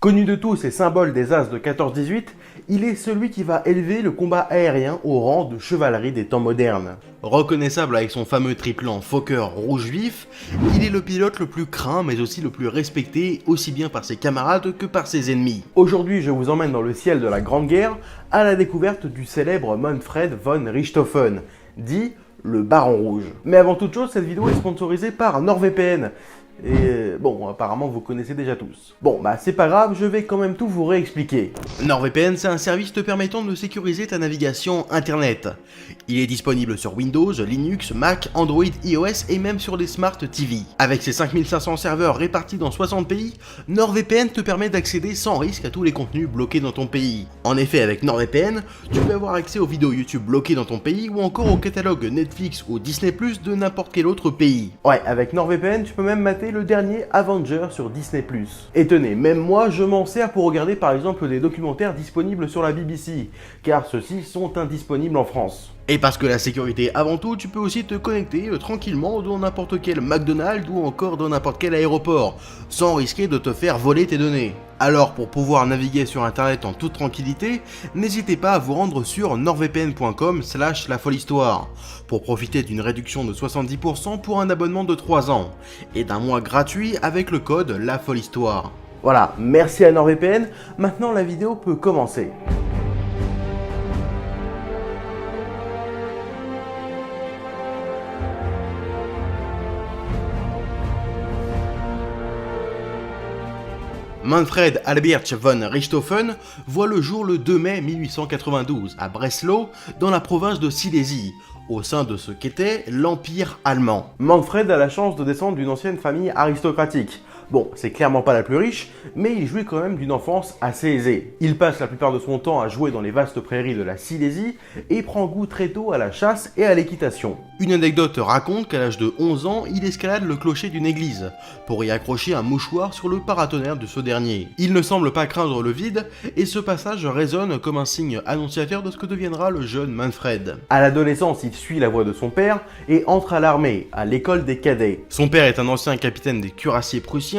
Connu de tous et symbole des As de 14-18, il est celui qui va élever le combat aérien au rang de chevalerie des temps modernes. Reconnaissable avec son fameux triplan Fokker rouge vif, il est le pilote le plus craint mais aussi le plus respecté aussi bien par ses camarades que par ses ennemis. Aujourd'hui, je vous emmène dans le ciel de la Grande Guerre à la découverte du célèbre Manfred von Richthofen, dit le Baron Rouge. Mais avant toute chose, cette vidéo est sponsorisée par NordVPN. Et bon, apparemment vous connaissez déjà tous. Bon, bah c'est pas grave, je vais quand même tout vous réexpliquer. NordVPN, c'est un service te permettant de sécuriser ta navigation internet. Il est disponible sur Windows, Linux, Mac, Android, iOS et même sur des Smart TV. Avec ses 5500 serveurs répartis dans 60 pays, NordVPN te permet d'accéder sans risque à tous les contenus bloqués dans ton pays. En effet, avec NordVPN, tu peux avoir accès aux vidéos YouTube bloquées dans ton pays ou encore au catalogue Netflix ou Disney+ de n'importe quel autre pays. Ouais, avec NordVPN, tu peux même mater le dernier Avenger sur Disney+. Et tenez, même moi je m'en sers pour regarder par exemple des documentaires disponibles sur la BBC, car ceux-ci sont indisponibles en France. Et parce que la sécurité avant tout, tu peux aussi te connecter tranquillement dans n'importe quel McDonald's ou encore dans n'importe quel aéroport, sans risquer de te faire voler tes données. Alors pour pouvoir naviguer sur internet en toute tranquillité, n'hésitez pas à vous rendre sur nordvpn.com/lafolhistoire pour profiter d'une réduction de 70% pour un abonnement de 3 ans et d'un mois gratuit avec le code lafolhistoire. Voilà, merci à NordVPN, maintenant la vidéo peut commencer. Manfred Albert von Richthofen voit le jour le 2 mai 1892 à Breslau, dans la province de Silésie, au sein de ce qu'était l'Empire allemand. Manfred a la chance de descendre d'une ancienne famille aristocratique. Bon, c'est clairement pas la plus riche, mais il jouit quand même d'une enfance assez aisée. Il passe la plupart de son temps à jouer dans les vastes prairies de la Silésie et prend goût très tôt à la chasse et à l'équitation. Une anecdote raconte qu'à l'âge de 11 ans, il escalade le clocher d'une église pour y accrocher un mouchoir sur le paratonnerre de ce dernier. Il ne semble pas craindre le vide et ce passage résonne comme un signe annonciateur de ce que deviendra le jeune Manfred. À l'adolescence, il suit la voie de son père et entre à l'armée, à l'école des cadets. Son père est un ancien capitaine des cuirassiers prussiens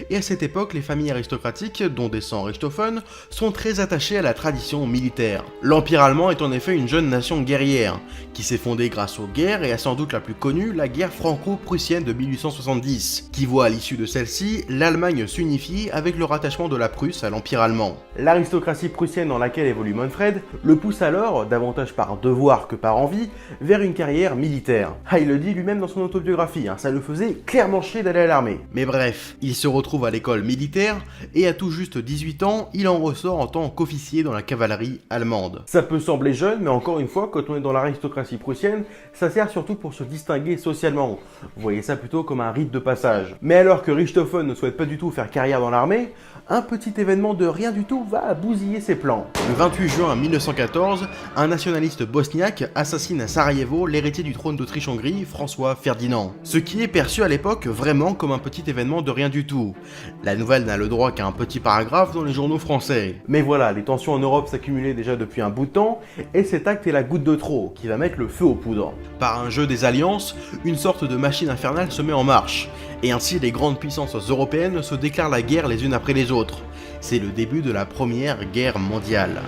et à cette époque, les familles aristocratiques, dont descend Richthofen, sont très attachées à la tradition militaire. L'Empire allemand est en effet une jeune nation guerrière, qui s'est fondée grâce aux guerres et a sans doute la plus connue, la guerre franco-prussienne de 1870, qui voit à l'issue de celle-ci, l'Allemagne s'unifier avec le rattachement de la Prusse à l'Empire allemand. L'aristocratie prussienne dans laquelle évolue Manfred le pousse alors, davantage par devoir que par envie, vers une carrière militaire. Ah, il le dit lui-même dans son autobiographie, ça le faisait clairement chier d'aller à l'armée. Mais bref, il se retrouve à l'école militaire et à tout juste 18 ans, il en ressort en tant qu'officier dans la cavalerie allemande. Ça peut sembler jeune, mais encore une fois, quand on est dans l'aristocratie prussienne, ça sert surtout pour se distinguer socialement. Vous voyez ça plutôt comme un rite de passage. Mais alors que Richthofen ne souhaite pas du tout faire carrière dans l'armée, un petit événement de rien du tout va bousiller ses plans. Le 28 juin 1914, un nationaliste bosniaque assassine à Sarajevo l'héritier du trône d'Autriche-Hongrie, François Ferdinand. Ce qui est perçu à l'époque vraiment comme un petit événement de rien du tout. La nouvelle n'a le droit qu'à un petit paragraphe dans les journaux français. Mais voilà, les tensions en Europe s'accumulaient déjà depuis un bout de temps, et cet acte est la goutte de trop, qui va mettre le feu aux poudres. Par un jeu des alliances, une sorte de machine infernale se met en marche, et ainsi les grandes puissances européennes se déclarent la guerre les unes après les autres. C'est le début de la Première Guerre mondiale.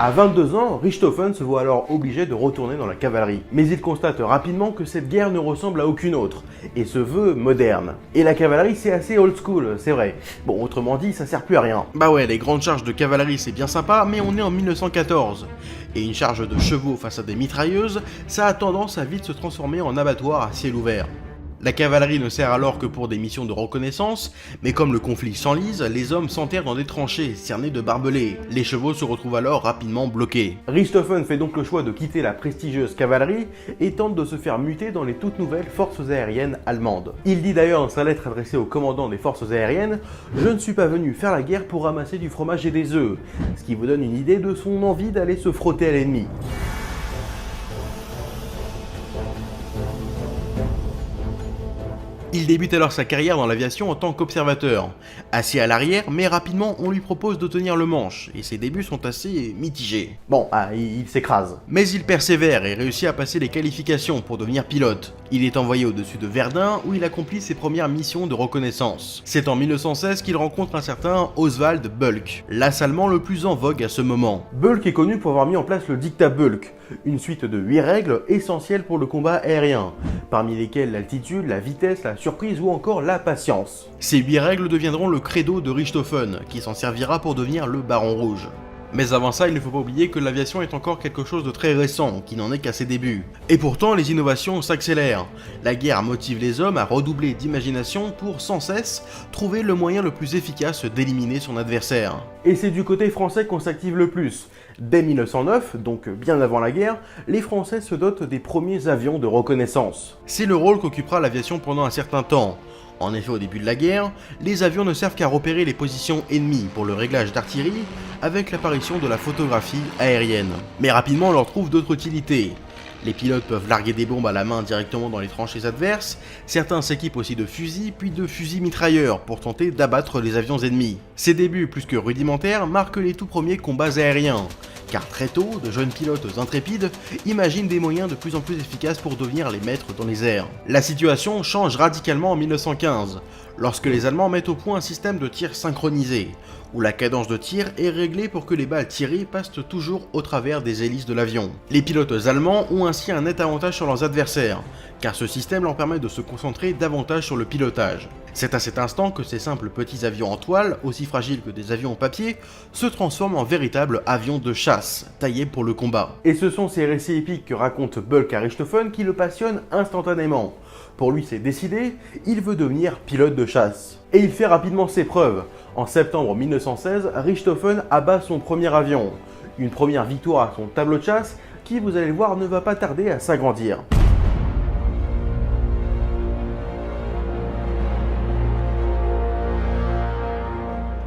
À 22 ans, Richthofen se voit alors obligé de retourner dans la cavalerie. Mais il constate rapidement que cette guerre ne ressemble à aucune autre, et se veut moderne. Et la cavalerie c'est assez old school, c'est vrai. Bon, autrement dit, ça sert plus à rien. Bah ouais, les grandes charges de cavalerie c'est bien sympa, mais on est en 1914. Et une charge de chevaux face à des mitrailleuses, ça a tendance à vite se transformer en abattoir à ciel ouvert. La cavalerie ne sert alors que pour des missions de reconnaissance, mais comme le conflit s'enlise, les hommes s'enterrent dans des tranchées cernées de barbelés. Les chevaux se retrouvent alors rapidement bloqués. Richthofen fait donc le choix de quitter la prestigieuse cavalerie et tente de se faire muter dans les toutes nouvelles forces aériennes allemandes. Il dit d'ailleurs dans sa lettre adressée au commandant des forces aériennes « Je ne suis pas venu faire la guerre pour ramasser du fromage et des œufs », ce qui vous donne une idée de son envie d'aller se frotter à l'ennemi. Il débute alors sa carrière dans l'aviation en tant qu'observateur. Assis à l'arrière, mais rapidement on lui propose de tenir le manche, et ses débuts sont assez mitigés. Bon, il s'écrase. Mais il persévère et réussit à passer les qualifications pour devenir pilote. Il est envoyé au-dessus de Verdun où il accomplit ses premières missions de reconnaissance. C'est en 1916 qu'il rencontre un certain Oswald Bulck, l'as allemand le plus en vogue à ce moment. Bulck est connu pour avoir mis en place le dictat Bulck, une suite de 8 règles essentielles pour le combat aérien, parmi lesquelles l'altitude, la vitesse, la surprise ou encore la patience. Ces 8 règles deviendront le credo de Richthofen, qui s'en servira pour devenir le Baron Rouge. Mais avant ça, il ne faut pas oublier que l'aviation est encore quelque chose de très récent, qui n'en est qu'à ses débuts. Et pourtant, les innovations s'accélèrent. La guerre motive les hommes à redoubler d'imagination pour, sans cesse, trouver le moyen le plus efficace d'éliminer son adversaire. Et c'est du côté français qu'on s'active le plus. Dès 1909, donc bien avant la guerre, les Français se dotent des premiers avions de reconnaissance. C'est le rôle qu'occupera l'aviation pendant un certain temps. En effet, au début de la guerre, les avions ne servent qu'à repérer les positions ennemies pour le réglage d'artillerie avec l'apparition de la photographie aérienne. Mais rapidement, on leur trouve d'autres utilités. Les pilotes peuvent larguer des bombes à la main directement dans les tranchées adverses, certains s'équipent aussi de fusils puis de fusils mitrailleurs pour tenter d'abattre les avions ennemis. Ces débuts plus que rudimentaires marquent les tout premiers combats aériens, car très tôt, de jeunes pilotes intrépides imaginent des moyens de plus en plus efficaces pour devenir les maîtres dans les airs. La situation change radicalement en 1915, lorsque les Allemands mettent au point un système de tir synchronisé, où la cadence de tir est réglée pour que les balles tirées passent toujours au travers des hélices de l'avion. Les pilotes allemands ont ainsi un net avantage sur leurs adversaires, car ce système leur permet de se concentrer davantage sur le pilotage. C'est à cet instant que ces simples petits avions en toile, aussi fragiles que des avions en papier, se transforment en véritables avions de chasse, taillés pour le combat. Et ce sont ces récits épiques que raconte Bulck à Richthofen qui le passionnent instantanément. Pour lui c'est décidé, il veut devenir pilote de chasse. Et il fait rapidement ses preuves. En septembre 1916, Richthofen abat son premier avion. Une première victoire à son tableau de chasse qui, vous allez le voir, ne va pas tarder à s'agrandir.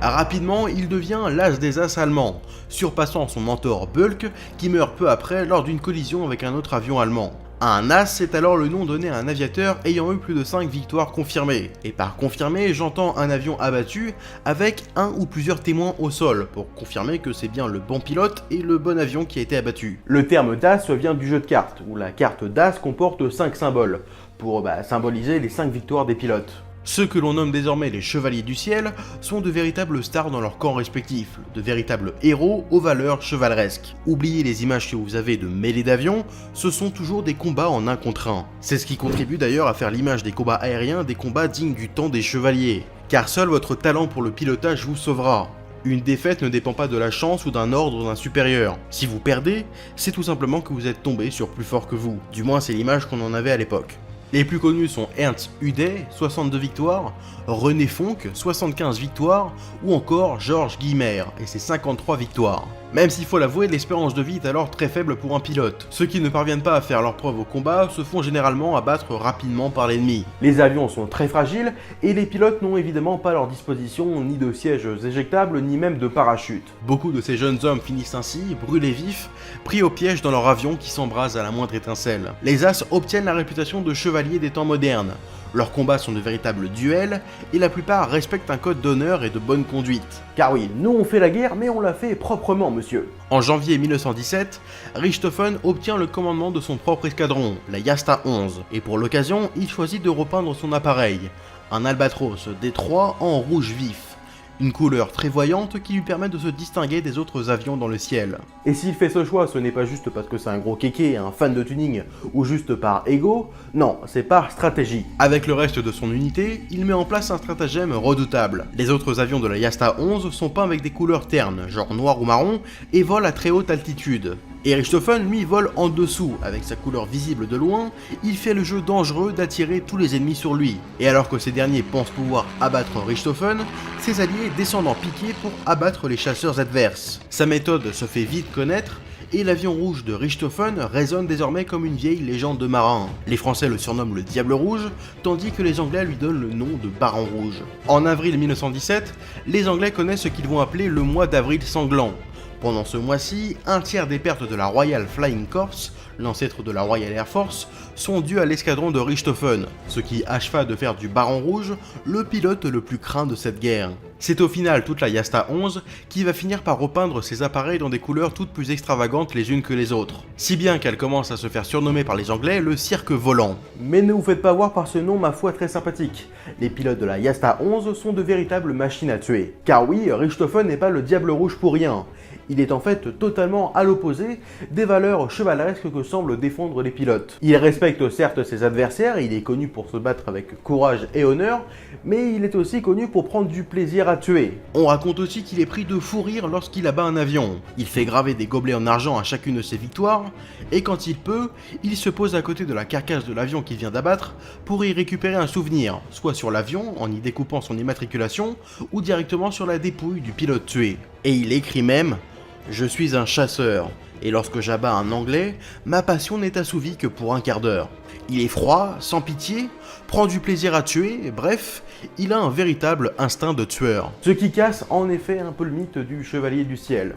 Rapidement, il devient l'as des as allemands, surpassant son mentor Bulck qui meurt peu après lors d'une collision avec un autre avion allemand. Un as, c'est alors le nom donné à un aviateur ayant eu plus de 5 victoires confirmées. Et par confirmé, j'entends un avion abattu avec un ou plusieurs témoins au sol, pour confirmer que c'est bien le bon pilote et le bon avion qui a été abattu. Le terme d'as vient du jeu de cartes, où la carte d'as comporte 5 symboles, pour symboliser les 5 victoires des pilotes. Ceux que l'on nomme désormais les chevaliers du ciel sont de véritables stars dans leur camp respectif, de véritables héros aux valeurs chevaleresques. Oubliez les images que vous avez de mêlées d'avions, ce sont toujours des combats en 1 contre 1. C'est ce qui contribue d'ailleurs à faire l'image des combats aériens des combats dignes du temps des chevaliers, car seul votre talent pour le pilotage vous sauvera. Une défaite ne dépend pas de la chance ou d'un ordre d'un supérieur. Si vous perdez, c'est tout simplement que vous êtes tombé sur plus fort que vous. Du moins c'est l'image qu'on en avait à l'époque. Les plus connus sont Ernst Uday, 62 victoires, René Fonck, 75 victoires, ou encore Georges Guimer, et ses 53 victoires. Même s'il faut l'avouer, l'espérance de vie est alors très faible pour un pilote. Ceux qui ne parviennent pas à faire leurs preuves au combat se font généralement abattre rapidement par l'ennemi. Les avions sont très fragiles, et les pilotes n'ont évidemment pas à leur disposition ni de sièges éjectables, ni même de parachute. Beaucoup de ces jeunes hommes finissent ainsi, brûlés vifs, pris au piège dans leur avion qui s'embrase à la moindre étincelle. Les As obtiennent la réputation de chevaliers des temps modernes. Leurs combats sont de véritables duels, et la plupart respectent un code d'honneur et de bonne conduite. Car oui, nous on fait la guerre, mais on la fait proprement, monsieur. En janvier 1917, Richthofen obtient le commandement de son propre escadron, la Jasta 11, et pour l'occasion, il choisit de repeindre son appareil, un albatros D3 en rouge vif. Une couleur très voyante qui lui permet de se distinguer des autres avions dans le ciel. Et s'il fait ce choix, ce n'est pas juste parce que c'est un gros kéké, un fan de tuning, ou juste par ego, non, c'est par stratégie. Avec le reste de son unité, il met en place un stratagème redoutable. Les autres avions de la Jasta 11 sont peints avec des couleurs ternes, genre noir ou marron, et volent à très haute altitude. Et Richthofen, lui, vole en dessous, avec sa couleur visible de loin, il fait le jeu dangereux d'attirer tous les ennemis sur lui. Et alors que ces derniers pensent pouvoir abattre Richthofen, ses alliés descendent en piqué pour abattre les chasseurs adverses. Sa méthode se fait vite connaître, et l'avion rouge de Richthofen résonne désormais comme une vieille légende de marin. Les Français le surnomment le Diable Rouge, tandis que les Anglais lui donnent le nom de Baron Rouge. En avril 1917, les Anglais connaissent ce qu'ils vont appeler le mois d'avril sanglant. Pendant ce mois-ci, un tiers des pertes de la Royal Flying Corps, l'ancêtre de la Royal Air Force, sont dues à l'escadron de Richthofen, ce qui acheva de faire du Baron Rouge le pilote le plus craint de cette guerre. C'est au final toute la Yasta 11 qui va finir par repeindre ses appareils dans des couleurs toutes plus extravagantes les unes que les autres, si bien qu'elle commence à se faire surnommer par les Anglais le cirque volant. Mais ne vous faites pas voir par ce nom ma foi très sympathique, les pilotes de la Yasta 11 sont de véritables machines à tuer. Car oui, Richthofen n'est pas le diable rouge pour rien. Il est en fait totalement à l'opposé des valeurs chevaleresques que semblent défendre les pilotes. Il respecte certes ses adversaires, il est connu pour se battre avec courage et honneur, mais il est aussi connu pour prendre du plaisir à tuer. On raconte aussi qu'il est pris de fou rire lorsqu'il abat un avion. Il fait graver des gobelets en argent à chacune de ses victoires, et quand il peut, il se pose à côté de la carcasse de l'avion qu'il vient d'abattre pour y récupérer un souvenir, soit sur l'avion en y découpant son immatriculation, ou directement sur la dépouille du pilote tué. Et il écrit même: je suis un chasseur, et lorsque j'abats un Anglais, ma passion n'est assouvie que pour un quart d'heure. Il est froid, sans pitié, prend du plaisir à tuer, bref, il a un véritable instinct de tueur. Ce qui casse en effet un peu le mythe du chevalier du ciel.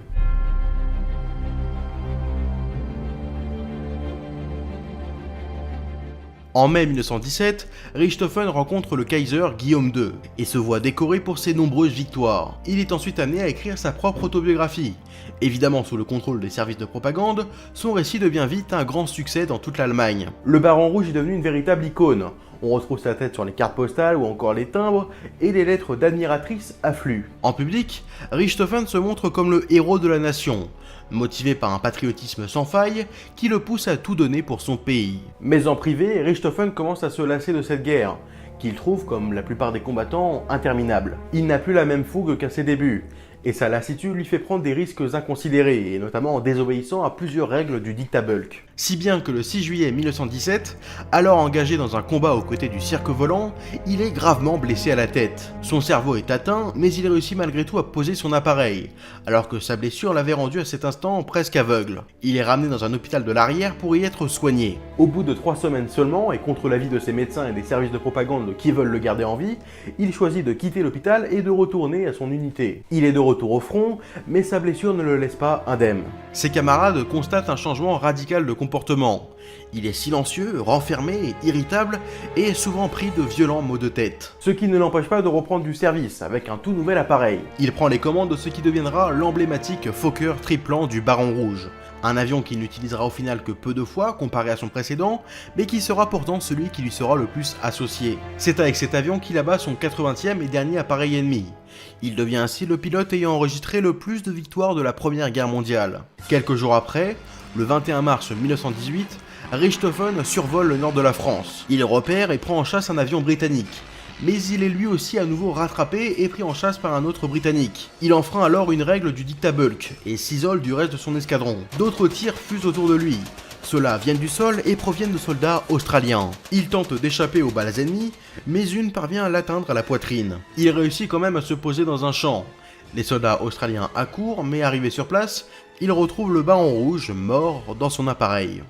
En mai 1917, Richthofen rencontre le Kaiser Guillaume II et se voit décoré pour ses nombreuses victoires. Il est ensuite amené à écrire sa propre autobiographie. Évidemment sous le contrôle des services de propagande, son récit devient vite un grand succès dans toute l'Allemagne. Le Baron Rouge est devenu une véritable icône. On retrouve sa tête sur les cartes postales ou encore les timbres, et les lettres d'admiratrices affluent. En public, Richthofen se montre comme le héros de la nation, motivé par un patriotisme sans faille qui le pousse à tout donner pour son pays. Mais en privé, Richthofen commence à se lasser de cette guerre, qu'il trouve, comme la plupart des combattants, interminable. Il n'a plus la même fougue qu'à ses débuts, et sa lassitude lui fait prendre des risques inconsidérés, et notamment en désobéissant à plusieurs règles du dictabulk. Si bien que le 6 juillet 1917, alors engagé dans un combat aux côtés du cirque volant, il est gravement blessé à la tête. Son cerveau est atteint, mais il réussit malgré tout à poser son appareil, alors que sa blessure l'avait rendu à cet instant presque aveugle. Il est ramené dans un hôpital de l'arrière pour y être soigné. Au bout de 3 semaines seulement, et contre l'avis de ses médecins et des services de propagande qui veulent le garder en vie, il choisit de quitter l'hôpital et de retourner à son unité. Il est de retour au front, mais sa blessure ne le laisse pas indemne. Ses camarades constatent un changement radical de comportement. Il est silencieux, renfermé, irritable et est souvent pris de violents maux de tête. Ce qui ne l'empêche pas de reprendre du service avec un tout nouvel appareil. Il prend les commandes de ce qui deviendra l'emblématique Fokker triplan du Baron Rouge. Un avion qu'il n'utilisera au final que peu de fois comparé à son précédent, mais qui sera pourtant celui qui lui sera le plus associé. C'est avec cet avion qu'il abat son 80e et dernier appareil ennemi. Il devient ainsi le pilote ayant enregistré le plus de victoires de la Première Guerre mondiale. Quelques jours après, le 21 mars 1918, Richthofen survole le nord de la France. Il repère et prend en chasse un avion britannique. Mais il est lui aussi à nouveau rattrapé et pris en chasse par un autre britannique. Il enfreint alors une règle du dictabulk et s'isole du reste de son escadron. D'autres tirs fusent autour de lui. Ceux-là viennent du sol et proviennent de soldats australiens. Il tente d'échapper aux balles ennemies, mais une parvient à l'atteindre à la poitrine. Il réussit quand même à se poser dans un champ. Les soldats australiens accourent, mais arrivés sur place, ils retrouvent le Baron Rouge mort dans son appareil.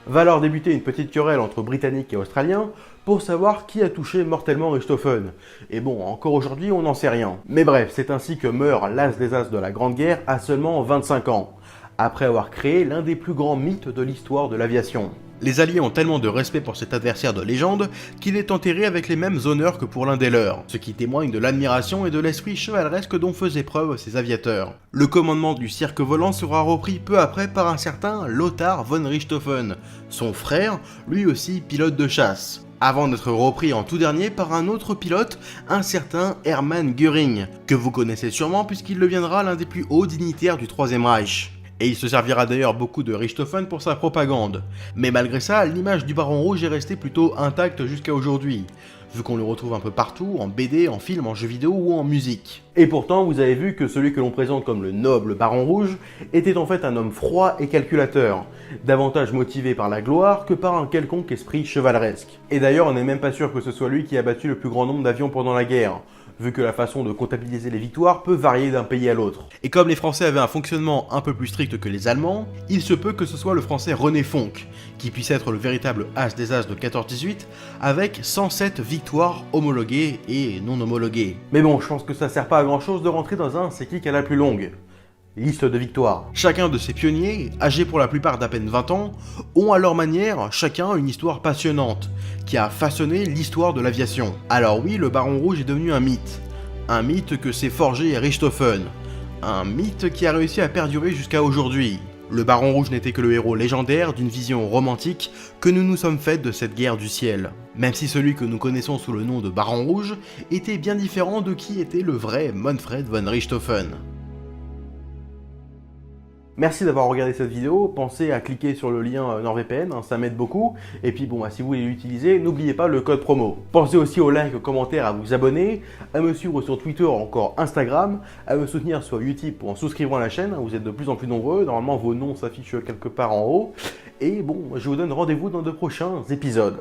Va alors débuter une petite querelle entre Britanniques et Australiens pour savoir qui a touché mortellement Richthofen. Et bon, encore aujourd'hui, on n'en sait rien. Mais bref, c'est ainsi que meurt l'as des as de la Grande Guerre à seulement 25 ans, après avoir créé l'un des plus grands mythes de l'histoire de l'aviation. Les Alliés ont tellement de respect pour cet adversaire de légende qu'il est enterré avec les mêmes honneurs que pour l'un des leurs, ce qui témoigne de l'admiration et de l'esprit chevaleresque dont faisaient preuve ces aviateurs. Le commandement du cirque volant sera repris peu après par un certain Lothar von Richthofen, son frère, lui aussi pilote de chasse, avant d'être repris en tout dernier par un autre pilote, un certain Hermann Göring, que vous connaissez sûrement puisqu'il deviendra l'un des plus hauts dignitaires du Troisième Reich. Et il se servira d'ailleurs beaucoup de Richthofen pour sa propagande. Mais malgré ça, l'image du Baron Rouge est restée plutôt intacte jusqu'à aujourd'hui, vu qu'on le retrouve un peu partout, en BD, en film, en jeux vidéo ou en musique. Et pourtant, vous avez vu que celui que l'on présente comme le noble Baron Rouge était en fait un homme froid et calculateur, davantage motivé par la gloire que par un quelconque esprit chevaleresque. Et d'ailleurs, on n'est même pas sûr que ce soit lui qui a battu le plus grand nombre d'avions pendant la guerre, vu que la façon de comptabiliser les victoires peut varier d'un pays à l'autre. Et comme les Français avaient un fonctionnement un peu plus strict que les Allemands, il se peut que ce soit le Français René Fonck, qui puisse être le véritable as des as de 14-18, avec 107 victoires homologuées et non homologuées. Mais bon, je pense que ça sert pas à grand chose de rentrer dans un c'est qui a la plus longue. liste de victoires. Chacun de ces pionniers, âgés pour la plupart d'à peine 20 ans, ont à leur manière chacun une histoire passionnante, qui a façonné l'histoire de l'aviation. Alors oui, le Baron Rouge est devenu un mythe que s'est forgé Richthofen, un mythe qui a réussi à perdurer jusqu'à aujourd'hui. Le Baron Rouge n'était que le héros légendaire d'une vision romantique que nous nous sommes faite de cette guerre du ciel. Même si celui que nous connaissons sous le nom de Baron Rouge était bien différent de qui était le vrai Manfred von Richthofen. Merci d'avoir regardé cette vidéo, pensez à cliquer sur le lien NordVPN, ça m'aide beaucoup, et puis bon, si vous voulez l'utiliser, n'oubliez pas le code promo. Pensez aussi au like, au commentaire, à vous abonner, à me suivre sur Twitter, encore Instagram, à me soutenir sur Utip en souscrivant à la chaîne, vous êtes de plus en plus nombreux, normalement vos noms s'affichent quelque part en haut, et bon, je vous donne rendez-vous dans de prochains épisodes.